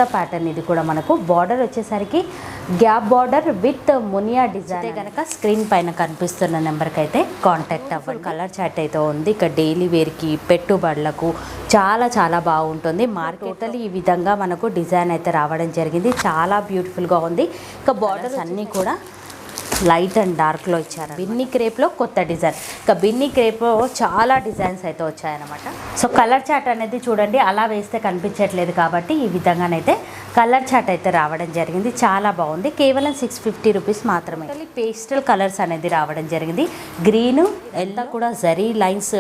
Pattern ఇది కూడా మనకు బార్డర్ వచ్చేసరికి gap border with Muniya design కనుక స్క్రీన్ పైన కనిపిస్తున్న నెంబర్కి అయితే కాంటాక్ట్ అవ్వండి. కలర్ చార్ట్ అయితే ఉంది. ఇక డైలీ వేర్కి పెట్టుబడులకు చాలా బాగుంటుంది. టోటల్ ఈ విధంగా మనకు డిజైన్ అయితే రావడం జరిగింది. చాలా బ్యూటిఫుల్గా ఉంది. ఇక బార్డర్స్ అన్నీ కూడా లైట్ అండ్ డార్క్లో ఇచ్చారు. బిన్ని క్రేప్లో కొత్త డిజైన్. ఇక బిన్ని క్రేప్లో చాలా డిజైన్స్ అయితే వచ్చాయన్నమాట. సో కలర్ చార్ట్ అనేది చూడండి, అలా వేస్తే కనిపించట్లేదు కాబట్టి ఈ విధంగానైతే కలర్ చార్ట్ అయితే రావడం జరిగింది. చాలా బాగుంది. కేవలం 650 రూపీస్ మాత్రమే. పేస్టల్ కలర్స్ అనేది రావడం జరిగింది. గ్రీన్ ఎంత కూడా జరీ లైన్స్,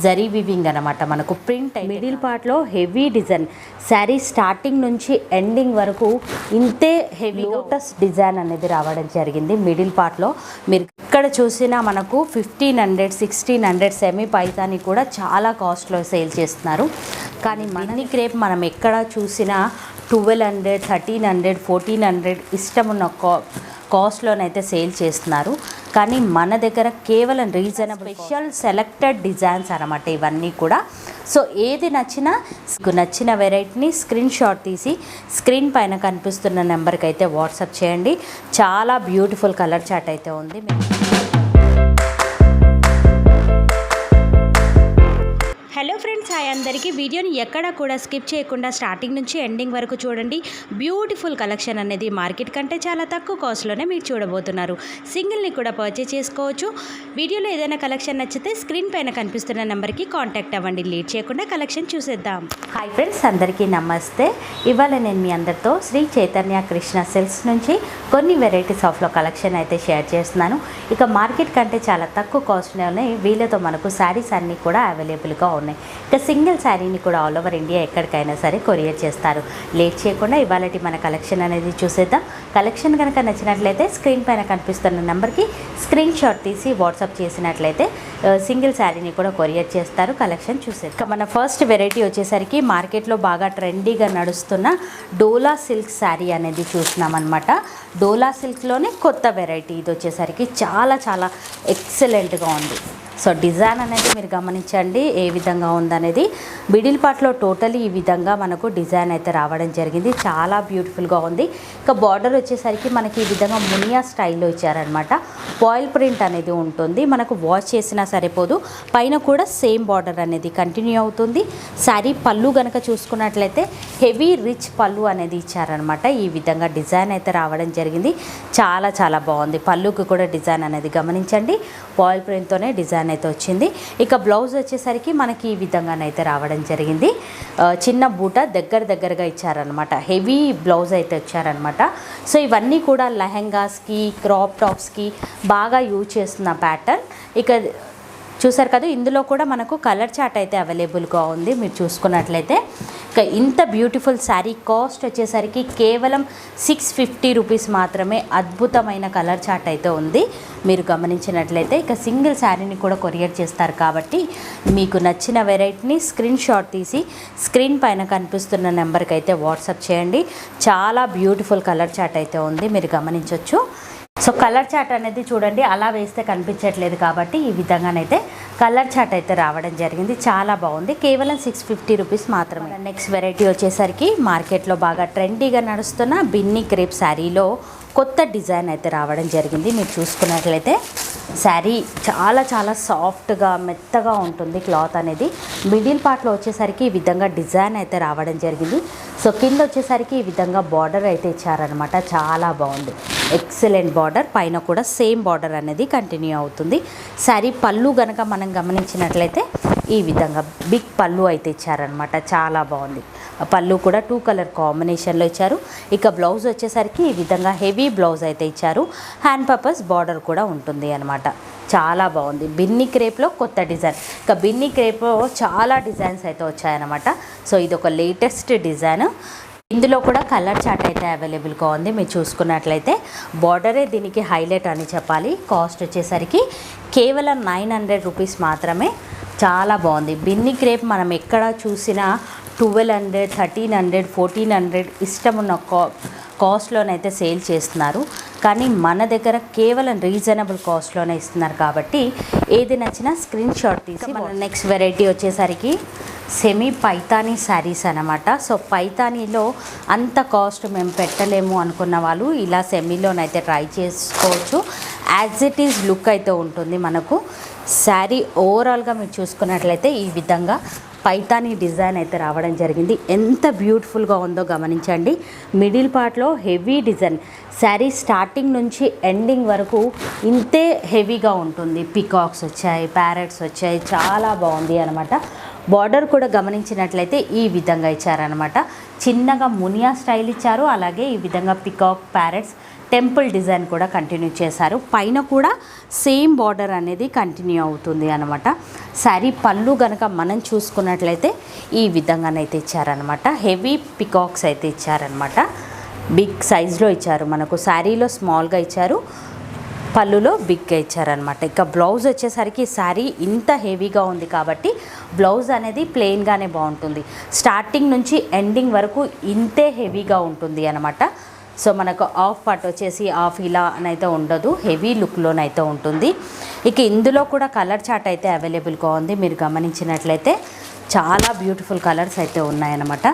జరీ వివింగ్ అనమాట. మనకు ప్రింట్ మిడిల్ పార్ట్లో హెవీ డిజైన్. శారీ స్టార్టింగ్ నుంచి ఎండింగ్ వరకు ఇంతే హెవీ లోటస్ డిజైన్ అనేది రావడం జరిగింది. మిడిల్ పార్ట్లో మీరు ఇక్కడ చూసినా మనకు 1500, 1600 సెమీ పైతాని కూడా చాలా కాస్ట్లో సేల్ చేస్తున్నారు. కానీ బిన్ని క్రేప్ మనం ఎక్కడ చూసినా 1200, 1300, 1400 ఇష్టం ఉన్న కాస్ట్లోనైతే సేల్ చేస్తున్నారు. కానీ మన దగ్గర కేవలం రీజనబుల్ స్పెషల్ సెలెక్టెడ్ డిజైన్స్ అనమాట ఇవన్నీ కూడా. సో ఏది నచ్చిన వెరైటీని స్క్రీన్ షాట్ తీసి స్క్రీన్ పైన కనిపిస్తున్న నెంబర్కి అయితే వాట్సాప్ చేయండి. చాలా బ్యూటిఫుల్ కలర్ చార్ట్ అయితే ఉంది. హలో ఫ్రెండ్స్, హాయ్ అందరికీ. వీడియోని ఎక్కడ కూడా స్కిప్ చేయకుండా స్టార్టింగ్ నుంచి ఎండింగ్ వరకు చూడండి. బ్యూటిఫుల్ కలెక్షన్ అనేది మార్కెట్ కంటే చాలా తక్కువ కాస్ట్లోనే మీరు చూడబోతున్నారు. సింగిల్ని కూడా పర్చేస్ చేసుకోవచ్చు. వీడియోలో ఏదైనా కలెక్షన్ నచ్చితే స్క్రీన్ పైన కనిపిస్తున్న నెంబర్కి కాంటాక్ట్ అవ్వండి. లేట్ చేయకుండా కలెక్షన్ చూసేద్దాం. హాయ్ ఫ్రెండ్స్, అందరికీ నమస్తే. ఇవాళ నేను మీ అందరితో శ్రీ చైతన్య కృష్ణ సిల్క్స్ నుంచి కొన్ని వెరైటీస్ ఆఫ్లో కలెక్షన్ అయితే షేర్ చేస్తున్నాను. ఇక మార్కెట్ కంటే చాలా తక్కువ కాస్ట్లోనే వీళ్ళతో మనకు శారీస్ అన్నీ కూడా అవైలబుల్గా ఉన్నాయి. ఇక సింగిల్ శారీని కూడా ఆల్ ఓవర్ ఇండియా ఎక్కడికైనా సరే కొరియర్ చేస్తారు. లేట్ చేయకుండా ఇవాళ మన కలెక్షన్ అనేది చూసేద్దాం. కలెక్షన్ కనుక నచ్చినట్లయితే స్క్రీన్ పైన కనిపిస్తున్న నెంబర్కి స్క్రీన్ షాట్ తీసి వాట్సాప్ చేసినట్లయితే సింగిల్ శారీని కూడా కొరియర్ చేస్తారు. కలెక్షన్ చూసేద్దాం. మన ఫస్ట్ వెరైటీ వచ్చేసరికి మార్కెట్లో బాగా ట్రెండీగా నడుస్తున్న డోలా సిల్క్ శారీ అనేది చూస్తున్నాం అనమాట. డోలా సిల్క్లోనే కొత్త వెరైటీ ఇది వచ్చేసరికి చాలా ఎక్సలెంట్గా ఉంది. సో డిజైన్ అనేది మీరు గమనించండి ఏ విధంగా ఉందనేది. మిడిల్ పార్ట్లో టోటలీ ఈ విధంగా మనకు డిజైన్ అయితే రావడం జరిగింది. చాలా బ్యూటిఫుల్గా ఉంది. ఇక బార్డర్ వచ్చేసరికి మనకి ఈ విధంగా మునియా స్టైల్లో ఇచ్చారనమాట. పాయిల్ ప్రింట్ అనేది ఉంటుంది. మనకు వాష్ చేసినా సరిపోదు. పైన కూడా సేమ్ బార్డర్ అనేది కంటిన్యూ అవుతుంది. శారీ పళ్ళు కనుక చూసుకున్నట్లయితే హెవీ రిచ్ పళ్ళు అనేది ఇచ్చారనమాట. ఈ విధంగా డిజైన్ అయితే రావడం జరిగింది. చాలా బాగుంది. పళ్ళుకి కూడా డిజైన్ అనేది గమనించండి. పాయిల్ ప్రింట్తోనే డిజైన్ అయితే వచ్చింది. ఇక బ్లౌజ్ వచ్చేసరికి మనకి ఈ విధంగానైతే రావడం జరిగింది. చిన్న బూట దగ్గరగా ఇచ్చారనమాట. హెవీ బ్లౌజ్ అయితే ఇచ్చారనమాట. సో ఇవన్నీ కూడా లెహెంగాస్కి, క్రాప్ టాప్స్కి బాగా యూజ్ చేస్తున్న ప్యాటర్న్. ఇక చూసారు కదా, ఇందులో కూడా మనకు కలర్ చార్ట్ అయితే అవైలబుల్గా ఉంది. మీరు చూసుకున్నట్లయితే ఇక ఇంత బ్యూటిఫుల్ శారీ కాస్ట్ వచ్చేసరికి కేవలం 650 రూపీస్ మాత్రమే. అద్భుతమైన కలర్ చార్ట్ అయితే ఉంది. మీరు గమనించినట్లయితే ఇక సింగిల్ శారీని కూడా కొరియర్ చేస్తారు కాబట్టి మీకు నచ్చిన వెరైటీని స్క్రీన్ షాట్ తీసి స్క్రీన్ పైన కనిపిస్తున్న నెంబర్కి అయితే వాట్సాప్ చేయండి. చాలా బ్యూటిఫుల్ కలర్ చార్ట్ అయితే ఉంది. మీరు గమనించవచ్చు. సో కలర్ చార్ట్ అనేది చూడండి, అలా వేస్తే కనిపించట్లేదు కాబట్టి ఈ విధంగానైతే కలర్ చార్ట్ అయితే రావడం జరిగింది. చాలా బాగుంది. కేవలం 650 రూపీస్ మాత్రమే. నెక్స్ట్ వెరైటీ వచ్చేసరికి మార్కెట్లో బాగా ట్రెండీగా నడుస్తున్న బిన్ని క్రేప్ శారీలో కొత్త డిజైన్ అయితే రావడం జరిగింది. మీరు చూసుకున్నట్లయితే శారీ చాలా సాఫ్ట్గా మెత్తగా ఉంటుంది క్లాత్ అనేది. మిడిల్ పార్ట్లో వచ్చేసరికి ఈ విధంగా డిజైన్ అయితే రావడం జరిగింది. సో కింద వచ్చేసరికి ఈ విధంగా బార్డర్ అయితే ఇచ్చారనమాట. చాలా బాగుంది. Excellent border. పైన కూడా సేమ్ బార్డర్ అనేది కంటిన్యూ అవుతుంది. శారీ పళ్ళు కనుక మనం గమనించినట్లయితే ఈ విధంగా బిగ్ పళ్ళు అయితే ఇచ్చారనమాట. చాలా బాగుంది. పళ్ళు కూడా 2 కలర్ కాంబినేషన్లో ఇచ్చారు. ఇక బ్లౌజ్ వచ్చేసరికి ఈ విధంగా హెవీ బ్లౌజ్ అయితే ఇచ్చారు. హ్యాండ్ పర్పస్ బార్డర్ కూడా ఉంటుంది అనమాట. చాలా బాగుంది. బిన్ని క్రేప్లో కొత్త డిజైన్. ఇక బిన్ని క్రేప్లో చాలా డిజైన్స్ అయితే వచ్చాయన్నమాట. సో ఇది ఒక లేటెస్ట్ డిజైన్. ఇందులో కూడా కలర్ చార్ట్ అయితే అవైలబుల్గా ఉంది. మీరు చూసుకున్నట్లయితే బార్డరే దీనికి హైలైట్ అని చెప్పాలి. కాస్ట్ వచ్చేసరికి కేవలం 900 రూపీస్ మాత్రమే. చాలా బాగుంది. బిన్ని క్రేప్ మనం ఎక్కడ చూసినా 1200, 1300, 1400 ఇష్టం ఉన్న కాస్ట్లోనైతే సేల్ చేస్తున్నారు. కానీ మన దగ్గర కేవలం రీజనబుల్ కాస్ట్లోనే ఇస్తున్నారు కాబట్టి ఏది నచ్చినా స్క్రీన్ షాట్ తీసి. మన నెక్స్ట్ వెరైటీ వచ్చేసరికి సెమీ పైతానీ శారీస్ అనమాట. సో పైతానీలో అంత కాస్ట్ మేము పెట్టలేము అనుకున్న వాళ్ళు ఇలా సెమీలోనైతే ట్రై చేసుకోవచ్చు. యాజ్ ఇట్ ఈజ్ లుక్ అయితే ఉంటుంది మనకు. శారీ ఓవరాల్గా మీరు చూసుకున్నట్లయితే ఈ విధంగా పైతానీ డిజైన్ అయితే రావడం జరిగింది. ఎంత బ్యూటిఫుల్గా ఉందో గమనించండి. మిడిల్ పార్ట్లో హెవీ డిజైన్, శారీ స్టార్టింగ్ నుంచి ఎండింగ్ వరకు ఇంతే హెవీగా ఉంటుంది. పికాక్స్ వచ్చాయి, ప్యారెట్స్ వచ్చాయి, చాలా బాగుంది అనమాట. బార్డర్ కూడా గమనించినట్లయితే ఈ విధంగా ఇచ్చారనమాట. చిన్నగా మునియా స్టైల్ ఇచ్చారు. అలాగే ఈ విధంగా పికాక్, ప్యారెట్స్, టెంపుల్ డిజైన్ కూడా కంటిన్యూ చేశారు. పైన కూడా సేమ్ బార్డర్ అనేది కంటిన్యూ అవుతుంది అనమాట. శారీ పళ్ళు గనక మనం చూసుకున్నట్లయితే ఈ విధంగానైతే ఇచ్చారనమాట. హెవీ పికాక్స్ అయితే ఇచ్చారనమాట. బిగ్ సైజులో ఇచ్చారు. మనకు శారీలో స్మాల్గా ఇచ్చారు, పళ్ళులో బిగ్గా ఇచ్చారనమాట. ఇక బ్లౌజ్ వచ్చేసరికి శారీ ఇంత హెవీగా ఉంది కాబట్టి బ్లౌజ్ అనేది ప్లెయిన్గానే బాగుంటుంది. స్టార్టింగ్ నుంచి ఎండింగ్ వరకు ఇంతే హెవీగా ఉంటుంది అనమాట. సో మనకు ఆఫ్ పార్ట్ వచ్చేసి ఆఫ్ ఇలా అనైతే ఉండదు, హెవీ లుక్లోనైతే ఉంటుంది. ఇక ఇందులో కూడా కలర్ చార్ట్ అయితే అవైలబుల్గా ఉంది. మీరు గమనించినట్లయితే చాలా బ్యూటిఫుల్ కలర్స్ అయితే ఉన్నాయన్నమాట.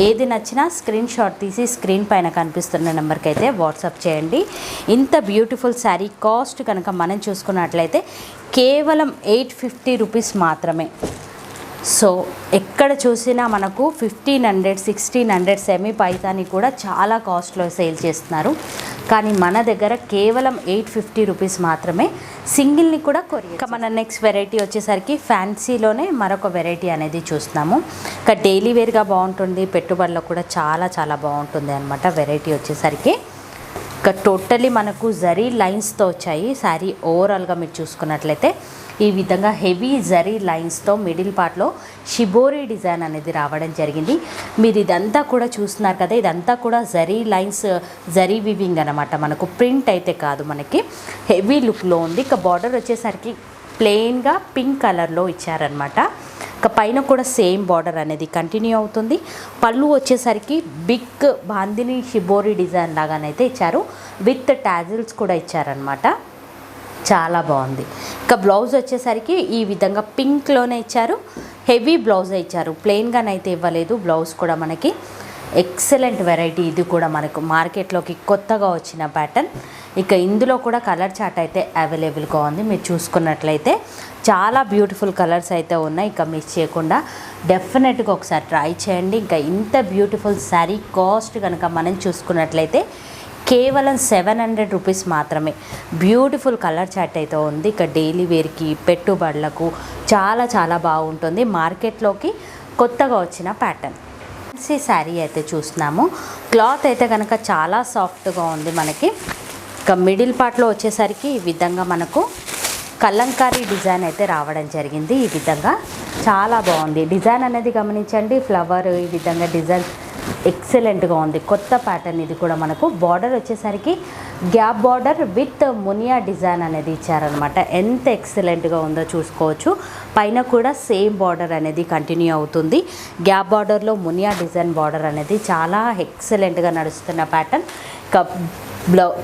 ఏది నచ్చినా స్క్రీన్ షాట్ తీసి స్క్రీన్ పైన కనిపిస్తున్న నెంబర్కి అయితే వాట్సాప్ చేయండి. ఇంత బ్యూటిఫుల్ శారీ కాస్ట్ కనుక మనం చూసుకున్నట్లయితే కేవలం 850 రూపీస్ మాత్రమే. సో ఎక్కడ చూసినా మనకు 1500, 1600 సెమీ పైతాని కూడా చాలా కాస్ట్లో సేల్ చేస్తున్నారు. కానీ మన దగ్గర కేవలం 850 రూపీస్ మాత్రమే. సింగిల్ని కూడా కొరియర్. ఇక మన నెక్స్ట్ వెరైటీ వచ్చేసరికి ఫ్యాన్సీలోనే మరొక వెరైటీ అనేది చూస్తున్నాము. ఇక డైలీ వేర్గా బాగుంటుంది, పెట్టుబడిలో కూడా చాలా చాలా బాగుంటుంది అనమాట. వెరైటీ వచ్చేసరికి ఇక టోటల్లీ మనకు జరీ లైన్స్తో వచ్చాయి. శారీ ఓవరాల్గా మీరు చూసుకున్నట్లయితే ఈ విధంగా హెవీ జరీ లైన్స్తో మిడిల్ పార్ట్లో షిబోరి డిజైన్ అనేది రావడం జరిగింది. మీరు ఇదంతా కూడా చూస్తున్నారు కదా, ఇదంతా కూడా జరీ లైన్స్, జరీ వివింగ్ అనమాట. మనకు ప్రింట్ అయితే కాదు, మనకి హెవీ లుక్లో ఉంది. ఇక బార్డర్ వచ్చేసరికి ప్లెయిన్గా పింక్ కలర్లో ఇచ్చారనమాట. ఇక పైన కూడా సేమ్ బార్డర్ అనేది కంటిన్యూ అవుతుంది. పళ్ళు వచ్చేసరికి బిగ్ బాందిని షిబోరి డిజైన్ లాగానైతే ఇచ్చారు. విత్ టాజిల్స్ కూడా ఇచ్చారనమాట. చాలా బాగుంది. ఇక బ్లౌజ్ వచ్చేసరికి ఈ విధంగా పింక్లోనే ఇచ్చారు. హెవీ బ్లౌజ్ ఇచ్చారు, ప్లెయిన్గానైతే ఇవ్వలేదు. బ్లౌజ్ కూడా మనకి ఎక్సలెంట్ వెరైటీ. ఇది కూడా మనకు మార్కెట్లోకి కొత్తగా వచ్చిన ప్యాటర్న్. ఇక ఇందులో కూడా కలర్ చార్ట్ అయితే అవైలబుల్గా ఉంది. మీరు చూసుకున్నట్లయితే చాలా బ్యూటిఫుల్ కలర్స్ అయితే ఉన్నాయి. ఇక మిస్ చేయకుండా డెఫినెట్గా ఒకసారి ట్రై చేయండి. ఇంకా ఇంత బ్యూటిఫుల్ శారీ కాస్ట్ కనుక మనం చూసుకున్నట్లయితే కేవలం 700 రూపీస్ మాత్రమే. బ్యూటిఫుల్ కలర్ చార్ట్ అయితే ఉంది. ఇక డైలీ వేర్కి, పెట్టుబడులకు చాలా చాలా బాగుంటుంది. మార్కెట్లోకి కొత్తగా వచ్చిన ప్యాటర్న్ శారీ అయితే చూస్తున్నాము. క్లాత్ అయితే కనుక చాలా సాఫ్ట్గా ఉంది మనకి. ఇక మిడిల్ పార్ట్లో వచ్చేసరికి ఈ విధంగా మనకు కలంకారీ డిజైన్ అయితే రావడం జరిగింది. ఈ విధంగా చాలా బాగుంది. డిజైన్ అనేది గమనించండి. ఫ్లవర్ ఈ విధంగా డిజైన్ ఎక్సలెంట్గా ఉంది. కొత్త ప్యాటర్న్ ఇది కూడా. మనకు బార్డర్ వచ్చేసరికి gap border with Muniya design అనేది ఇచ్చారనమాట. ఎంత ఎక్సలెంట్గా ఉందో చూసుకోవచ్చు. పైన కూడా సేమ్ బార్డర్ అనేది కంటిన్యూ అవుతుంది. గ్యాప్ బార్డర్లో మునియా డిజైన్ బార్డర్ అనేది చాలా ఎక్సలెంట్గా నడుస్తున్న ప్యాటర్న్.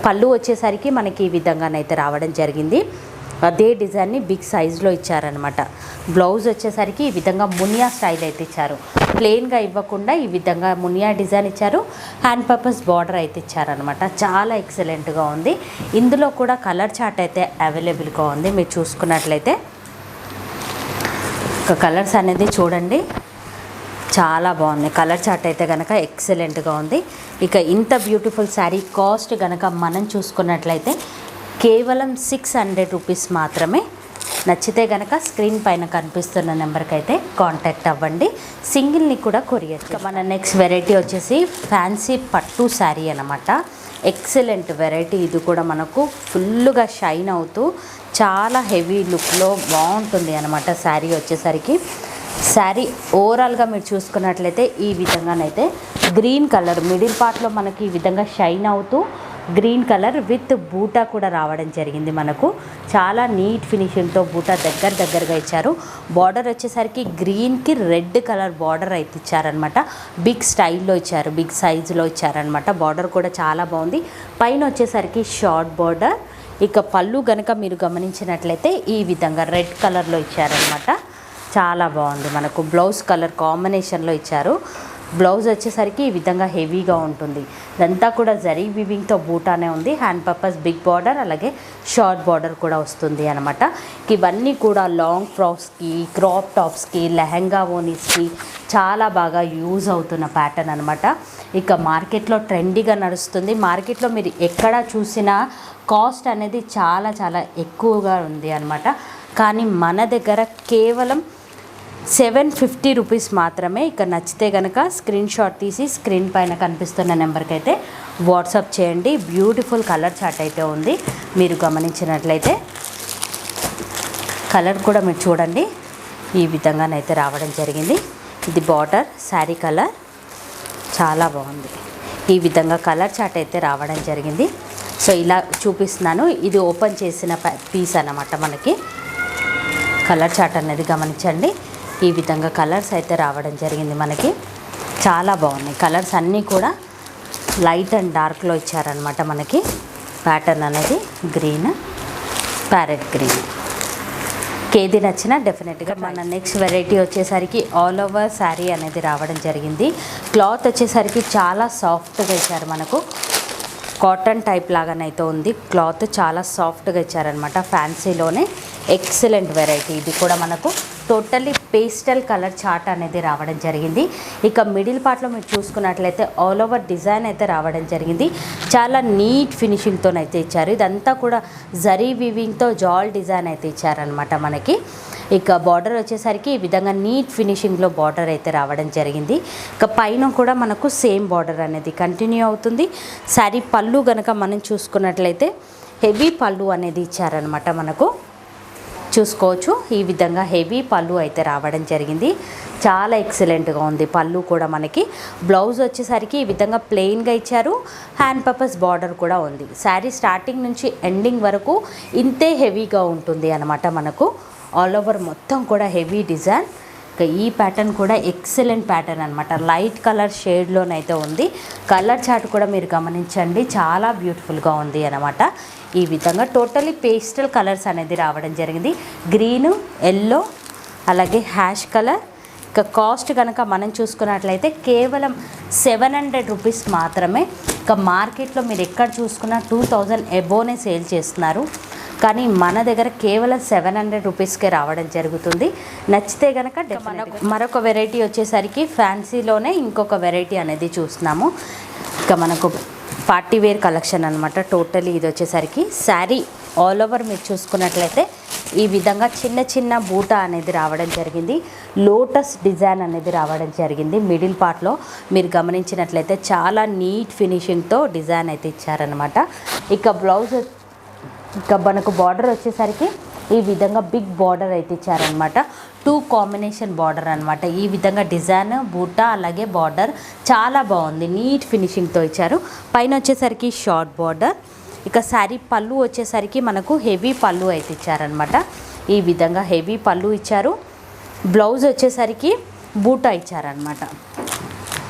పళ్ళు వచ్చేసరికి మనకి ఈ విధంగానైతే రావడం జరిగింది. అదే డిజైన్ని బిగ్ సైజులో ఇచ్చారనమాట. బ్లౌజ్ వచ్చేసరికి ఈ విధంగా మునియా స్టైల్ అయితే ఇచ్చారు. ప్లెయిన్గా ఇవ్వకుండా ఈ విధంగా మునియా డిజైన్ ఇచ్చారు. హ్యాండ్ పర్పస్ బార్డర్ అయితే ఇచ్చారనమాట. చాలా ఎక్సలెంట్గా ఉంది. ఇందులో కూడా కలర్ చార్ట్ అయితే అవైలబుల్గా ఉంది. మీరు చూసుకున్నట్లయితే కలర్స్ అనేది చూడండి, చాలా బాగున్నాయి. కలర్ చార్ట్ అయితే కనుక ఎక్సలెంట్గా ఉంది. ఇక ఇంత బ్యూటిఫుల్ శారీ కాస్ట్ కనుక మనం చూసుకున్నట్లయితే కేవలం 600 రూపీస్ మాత్రమే. నచ్చితే కనుక స్క్రీన్ పైన కనిపిస్తున్న నెంబర్కి అయితే కాంటాక్ట్ అవ్వండి. సింగిల్ని కూడా కొరియర్. మన నెక్స్ట్ వెరైటీ వచ్చేసి ఫ్యాన్సీ పట్టు శారీ అనమాట. Excellent variety. ఇది కూడా మనకు ఫుల్గా షైన్ అవుతూ చాలా హెవీ లుక్లో బాగుంటుంది అనమాట. శారీ వచ్చేసరికి శారీ ఓవరాల్గా మీరు చూసుకున్నట్లయితే ఈ విధంగానైతే గ్రీన్ కలర్ మిడిల్ పార్ట్లో మనకి ఈ విధంగా షైన్ అవుతూ గ్రీన్ కలర్ విత్ బూటా కూడా రావడం జరిగింది. మనకు చాలా నీట్ ఫినిషింగ్తో బూటా దగ్గరగా ఇచ్చారు. బార్డర్ వచ్చేసరికి గ్రీన్కి రెడ్ కలర్ బార్డర్ అయితే ఇచ్చారనమాట. బిగ్ స్టైల్లో ఇచ్చారు, బిగ్ సైజులో ఇచ్చారనమాట. బార్డర్ కూడా చాలా బాగుంది. పైన వచ్చేసరికి షార్ట్ బార్డర్. ఇక పళ్ళు గనక మీరు గమనించినట్లయితే ఈ విధంగా రెడ్ కలర్లో ఇచ్చారనమాట. చాలా బాగుంది. మనకు బ్లౌజ్ కలర్ కాంబినేషన్లో ఇచ్చారు. బ్లౌజ్ వచ్చేసరికి ఈ విధంగా హెవీగా ఉంటుంది. ఇదంతా కూడా జరీ వీవింగ్తో బూటానే ఉంది. హ్యాండ్ పర్పస్ బిగ్ బార్డర్ అలాగే షార్ట్ బార్డర్ కూడా వస్తుంది అనమాట. ఇవన్నీ కూడా లాంగ్ ఫ్రాక్స్కి, క్రాప్ టాప్స్కి, లెహంగా ఓనీస్కి చాలా బాగా యూజ్ అవుతున్న ప్యాటర్న్ అనమాట. ఇక మార్కెట్లో ట్రెండీగా నడుస్తుంది. మార్కెట్లో మీరు ఎక్కడ చూసినా కాస్ట్ అనేది చాలా చాలా ఎక్కువగా ఉంది అనమాట. కానీ మన దగ్గర కేవలం 750 రూపీస్ మాత్రమే. ఇక నచ్చితే కనుక స్క్రీన్ షాట్ తీసి స్క్రీన్ పైన కనిపిస్తున్న నెంబర్కి అయితే వాట్సాప్ చేయండి. బ్యూటిఫుల్ కలర్ చార్ట్ అయితే ఉంది. మీరు గమనించినట్లయితే కలర్ కూడా మీరు చూడండి, ఈ విధంగానైతే రావడం జరిగింది. ఇది బార్డర్ శారీ కలర్ చాలా బాగుంది. ఈ విధంగా కలర్ చార్ట్ అయితే రావడం జరిగింది. సో ఇలా చూపిస్తున్నాను. ఇది ఓపెన్ చేసిన పీస్ అన్నమాట. మనకి కలర్ చార్ట్ అనేది గమనించండి. ఈ విధంగా కలర్స్ అయితే రావడం జరిగింది. మనకి చాలా బాగున్నాయి. కలర్స్ అన్నీ కూడా లైట్ అండ్ డార్క్లో ఇచ్చారనమాట. మనకి ప్యాటర్న్ అనేది గ్రీన్, ప్యారెట్ గ్రీన్. ఏది నచ్చినా డెఫినెట్గా. మన నెక్స్ట్ వెరైటీ వచ్చేసరికి ఆల్ ఓవర్ శారీ అనేది రావడం జరిగింది. క్లాత్ వచ్చేసరికి చాలా సాఫ్ట్గా ఇచ్చారు. మనకు కాటన్ టైప్ లాగానైతే ఉంది. క్లాత్ చాలా సాఫ్ట్గా ఇచ్చారనమాట. ఫ్యాన్సీలోనే ఎక్సలెంట్ వెరైటీ. ఇది కూడా మనకు టోటల్లీ పేస్టల్ కలర్ చార్ట్ అనేది రావడం జరిగింది. ఇక మిడిల్ పార్ట్లో మీరు చూసుకున్నట్లయితే ఆల్ ఓవర్ డిజైన్ అయితే రావడం జరిగింది. చాలా నీట్ ఫినిషింగ్తోనైతే ఇచ్చారు. ఇదంతా కూడా జరీ వీవింగ్తో జాల్ డిజైన్ అయితే ఇచ్చారనమాట మనకి. ఇక బార్డర్ వచ్చేసరికి ఈ విధంగా నీట్ ఫినిషింగ్లో బార్డర్ అయితే రావడం జరిగింది. ఇక పైన కూడా మనకు సేమ్ బార్డర్ అనేది కంటిన్యూ అవుతుంది. శారీ పళ్ళు కనుక మనం చూసుకున్నట్లయితే హెవీ పళ్ళు అనేది ఇచ్చారనమాట. మనకు చూసుకోవచ్చు. ఈ విధంగా హెవీ పళ్ళు అయితే రావడం జరిగింది. చాలా ఎక్సలెంట్గా ఉంది పళ్ళు కూడా. మనకి బ్లౌజ్ వచ్చేసరికి ఈ విధంగా ప్లెయిన్గా ఇచ్చారు. హ్యాండ్ పర్పస్ బార్డర్ కూడా ఉంది. శారీ స్టార్టింగ్ నుంచి ఎండింగ్ వరకు ఇంతే హెవీగా ఉంటుంది అనమాట. మనకు ఆల్ ఓవర్ మొత్తం కూడా హెవీ డిజైన్. ఇక ఈ ప్యాటర్న్ కూడా ఎక్సలెంట్ ప్యాటర్న్ అనమాట. లైట్ కలర్ షేడ్లోనైతే ఉంది. కలర్ చార్ట్ కూడా మీరు గమనించండి, చాలా బ్యూటిఫుల్గా ఉంది అనమాట. ఈ విధంగా టోటలీ పేస్టల్ కలర్స్ అనేది రావడం జరిగింది. గ్రీను, ఎల్లో అలాగే హ్యాష్ కలర్. ఇక కాస్ట్ కనుక మనం చూసుకున్నట్లయితే కేవలం 700 రూపీస్ మాత్రమే. ఇక మార్కెట్లో మీరు ఎక్కడ చూసుకున్నా 2000 ఎబోనే సేల్ చేస్తున్నారు. కానీ మన దగ్గర కేవలం 700 రూపీస్కే రావడం జరుగుతుంది. నచ్చితే కనుక మరొక వెరైటీ వచ్చేసరికి ఫ్యాన్సీలోనే ఇంకొక వెరైటీ అనేది చూస్తున్నాము. ఇక మనకు పార్టీ వేర్ కలెక్షన్ అనమాట. టోటలీ ఇది వచ్చేసరికి శారీ ఆల్ ఓవర్ మీరు చూసుకున్నట్లయితే ఈ విధంగా చిన్న చిన్న బూటా అనేది రావడం జరిగింది. లోటస్ డిజైన్ అనేది రావడం జరిగింది. మిడిల్ పార్ట్లో మీరు గమనించినట్లయితే చాలా నీట్ ఫినిషింగ్తో డిజైన్ అయితే ఇచ్చారనమాట. ఇక బ్లౌజ్ ఇక మనకు బార్డర్ వచ్చేసరికి ఈ విధంగా బిగ్ బార్డర్ అయితే ఇచ్చారనమాట. 2 కాంబినేషన్ బార్డర్ అనమాట. ఈ విధంగా డిజైన్ బూటా అలాగే బార్డర్ చాలా బాగుంది. నీట్ ఫినిషింగ్తో ఇచ్చారు. పైన వచ్చేసరికి షార్ట్ బార్డర్. ఇక శారీ పళ్ళు వచ్చేసరికి మనకు హెవీ పళ్ళు అయితే ఇచ్చారనమాట. ఈ విధంగా హెవీ పళ్ళు ఇచ్చారు. బ్లౌజ్ వచ్చేసరికి బూటా ఇచ్చారనమాట.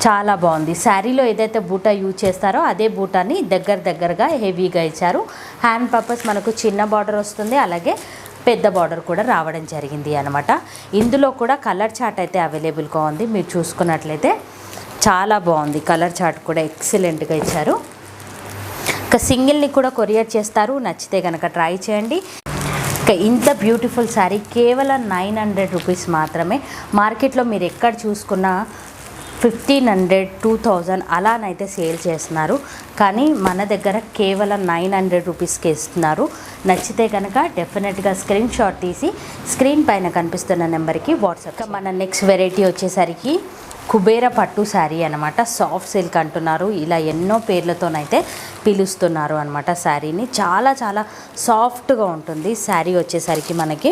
చాలా బాగుంది. శారీలో ఏదైతే బూటా యూజ్ చేస్తారో అదే బూటాని దగ్గరగా హెవీగా ఇచ్చారు. హ్యాండ్ పర్పస్ మనకు చిన్న బార్డర్ వస్తుంది, అలాగే పెద్ద బార్డర్ కూడా రావడం జరిగింది అనమాట. ఇందులో కూడా కలర్ చార్ట్ అయితే అవైలబుల్గా ఉంది. మీరు చూసుకున్నట్లయితే చాలా బాగుంది. కలర్ చార్ట్ కూడా ఎక్సలెంట్గా ఇచ్చారు. ఇక సింగిల్ని కూడా కొరియర్ చేస్తారు. నచ్చితే కనుక ట్రై చేయండి. ఇక ఇంత బ్యూటిఫుల్ శారీ కేవలం 900 రూపీస్ మాత్రమే. మార్కెట్లో మీరు ఎక్కడ చూసుకున్నా 1500, 2000 అలానైతే సేల్ చేస్తున్నారు. కానీ మన దగ్గర కేవలం 900 రూపీస్కి ఇస్తున్నారు. నచ్చితే కనుక డెఫినెట్గా స్క్రీన్ షాట్ తీసి స్క్రీన్ పైన కనిపిస్తున్న నెంబర్కి వాట్సాప్. మన నెక్స్ట్ వెరైటీ వచ్చేసరికి కుబేర పట్టు శారీ అనమాట. సాఫ్ట్ సిల్క్ అంటున్నారు, ఇలా ఎన్నో పేర్లతోనైతే పిలుస్తున్నారు అనమాట. శారీని చాలా చాలా సాఫ్ట్గా ఉంటుంది. శారీ వచ్చేసరికి మనకి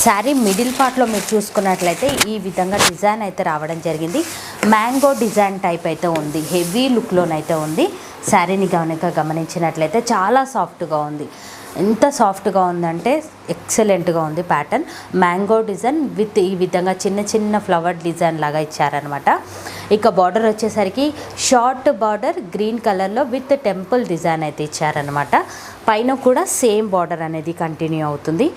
శారీ మిడిల్ పార్ట్లో మీరు చూసుకున్నట్లయితే ఈ విధంగా డిజైన్ అయితే రావడం జరిగింది. మ్యాంగో డిజైన్ టైప్ అయితే ఉంది. హెవీ లుక్లోనైతే ఉంది. శారీని గమనించినట్లయితే చాలా సాఫ్ట్గా ఉంది. ఎంత సాఫ్ట్గా ఉందంటే ఎక్సలెంట్గా ఉంది ప్యాటర్న్. మ్యాంగో డిజైన్ విత్ ఈ విధంగా చిన్న చిన్న ఫ్లవర్ డిజైన్ లాగా ఇచ్చారనమాట. ఇక బార్డర్ వచ్చేసరికి షార్ట్ బార్డర్ గ్రీన్ కలర్లో విత్ టెంపుల్ డిజైన్ అయితే ఇచ్చారనమాట. పైన కూడా సేమ్ బార్డర్ అనేది కంటిన్యూ అవుతుంది.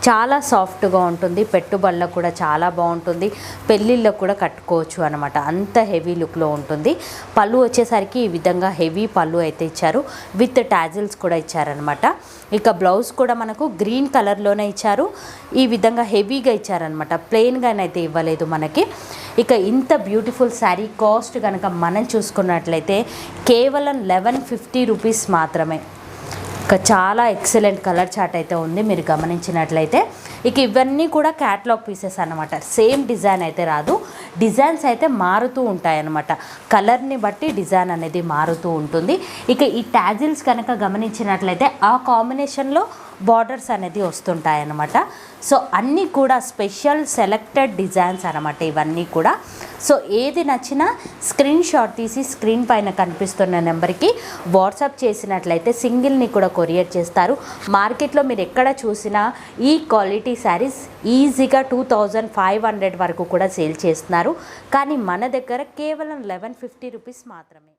చాలా సాఫ్ట్గా ఉంటుంది, పెట్టుబడుల్లో కూడా చాలా బాగుంటుంది, పెళ్ళిళ్ళలో కూడా కట్టుకోవచ్చు అనమాట. అంత హెవీ లుక్లో ఉంటుంది. పళ్ళు వచ్చేసరికి ఈ విధంగా హెవీ పళ్ళు అయితే ఇచ్చారు, విత్ టాజిల్స్ కూడా ఇచ్చారనమాట. ఇక బ్లౌజ్ కూడా మనకు గ్రీన్ కలర్లోనే ఇచ్చారు, ఈ విధంగా హెవీగా ఇచ్చారనమాట. ప్లెయిన్గానైతే ఇవ్వలేదు మనకి. ఇక ఇంత బ్యూటిఫుల్ శారీ కాస్ట్ కనుక మనం చూసుకున్నట్లయితే కేవలం 1150 రూపీస్ మాత్రమే. ఇక చాలా ఎక్సలెంట్ కలర్ చార్ట్ అయితే ఉంది మీరు గమనించినట్లయితే. ఇక ఇవన్నీ కూడా క్యాటలాగ్ పీసెస్ అన్నమాట. సేమ్ డిజైన్ అయితే రాదు, డిజైన్స్ అయితే మారుతూ ఉంటాయన్నమాట. కలర్ని బట్టి డిజైన్ అనేది మారుతూ ఉంటుంది. ఇక ఈ టాజిల్స్ కనుక గమనించినట్లయితే ఆ కాంబినేషన్లో బార్డర్స్ అనేది వస్తుంటాయన్నమాట. సో అన్నీ కూడా స్పెషల్ సెలెక్టెడ్ డిజైన్స్ అన్నమాట ఇవన్నీ కూడా. సో ఏది నచ్చినా స్క్రీన్ షాట్ తీసి స్క్రీన్ పైన కనిపిస్తున్న నెంబర్కి వాట్సాప్ చేసినట్లయితే సింగిల్ని కూడా కొరియర్ చేస్తారు. మార్కెట్లో మీరు ఎక్కడ చూసినా ఈ క్వాలిటీ శారీస్ ఈజీగా 2500 వరకు కూడా సేల్ చేస్తున్నారు. కానీ మన దగ్గర కేవలం 1150 రూపీస్ మాత్రమే.